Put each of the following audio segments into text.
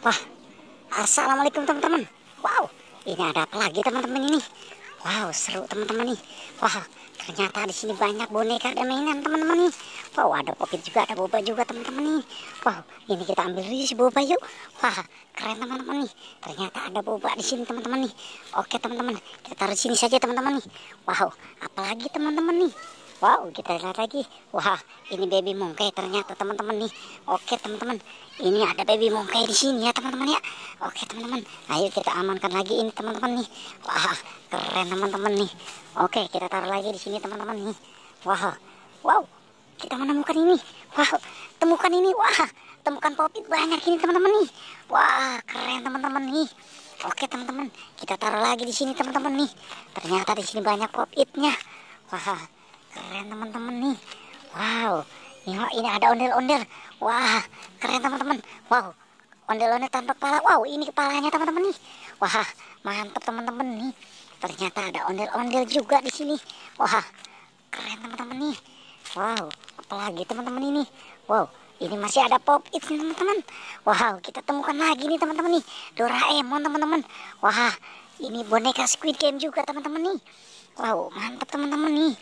Wah, assalamualaikum teman-teman. Wow, ini ada apa lagi teman-teman ini? Wow, seru teman-teman nih. Wah, ternyata di sini banyak boneka dan mainan teman-teman nih. Wow, ada popit juga, ada boba juga teman-teman nih. Wow, ini kita ambil dulu si boba yuk. Wah, keren teman-teman nih. Ternyata ada boba di sini teman-teman nih. Oke teman-teman, kita taruh sini saja teman-teman nih. Wow, apalagi teman-teman nih. Wow, kita lihat lagi. Wah, ini baby monkey ternyata teman-teman nih. Oke teman-teman, ini ada baby monkey di sini ya teman-teman ya. Oke teman-teman, ayo kita amankan lagi ini teman-teman nih. Wah, keren teman-teman nih. Oke, kita taruh lagi di sini teman-teman nih. Wah, wow, kita menemukan ini. Wow, temukan ini. Wah, temukan popit banyak ini teman-teman nih. Wah, keren teman-teman nih. Oke teman-teman, kita taruh lagi di sini teman-teman nih. Ternyata di sini banyak popitnya. Wah, keren teman-teman nih. Wow, ini ada ondel-ondel. Wah, keren teman-teman. Wow, ondel-ondel tanpa kepala. Wow, ini kepalanya teman-teman nih. Wah, mantap teman-teman nih. Ternyata ada ondel-ondel juga di sini. Wah, keren teman-teman nih. Wow, apalagi teman-teman ini. Wow, ini masih ada pop-it teman-teman. Wow, kita temukan lagi nih teman-teman nih. Doraemon teman-teman. Wah, ini boneka Squid Game juga teman-teman nih. Wow, mantap teman-teman nih.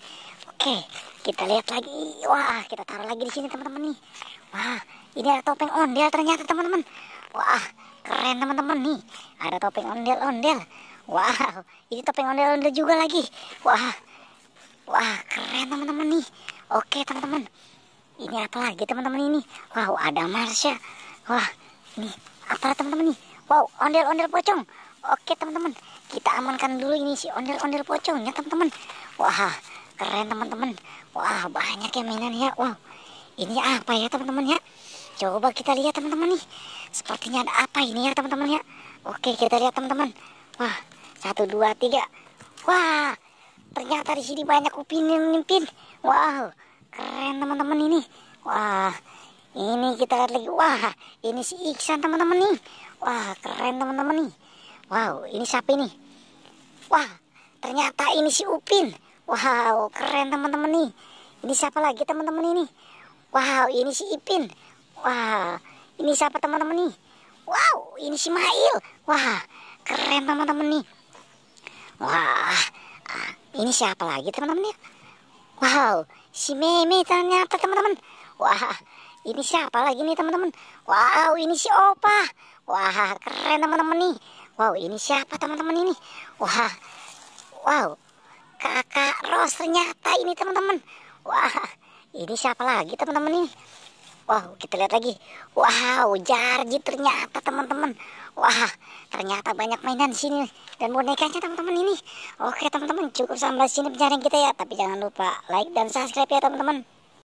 Oke, kita lihat lagi. Wah, kita taruh lagi di sini teman-teman nih. Wah, ini ada topeng ondel ternyata teman-teman. Wah, keren teman-teman nih. Ada topeng ondel-ondel. Wow, ini topeng ondel-ondel juga lagi. Wah, wah, keren teman-teman nih. Oke teman-teman, ini apa lagi teman-teman ini? Wow, ada Marsha. Wah, ini apa teman-teman nih? Wow, ondel-ondel pocong. Oke teman-teman, kita amankan dulu ini si ondel-ondel pocongnya teman-teman. Wah, keren teman-teman. Wah, banyak ya mainan ya. Wow, ini apa ya teman-teman ya? Coba kita lihat teman-teman nih. Sepertinya ada apa ini ya teman-teman ya? Oke, kita lihat teman-teman. Wah, 1, 2, 3. Wah, ternyata di sini banyak upin yang mimpin. Wow, keren teman-teman ini. Wah, ini kita lihat lagi. Wah, ini si Iksan teman-teman nih. Wah, keren teman-teman nih. Wow, ini siapa ini? Wah, ternyata ini si Upin. Wow, keren teman-teman nih. Ini siapa lagi teman-teman ini? Wow, ini si Ipin. Wah, ini siapa teman-teman nih? Wow, ini si Mail. Wah, keren teman-teman nih. Wah, ini siapa lagi teman-teman ya? Wow, si Meme ternyata teman-teman. Wah, ini siapa lagi nih teman-teman? Wow, ini si Opa. Wah, keren teman-teman nih. Wow, ini siapa teman-teman ini? Wah, wow, Kakak Ros ternyata ini teman-teman. Wah, ini siapa lagi teman-teman ini? Wow, kita lihat lagi. Wow, Jarji ternyata teman-teman. Wah, ternyata banyak mainan di sini dan bonekanya teman-teman ini. Oke teman-teman, cukup sampai sini pencarian kita ya. Tapi jangan lupa like dan subscribe ya teman-teman.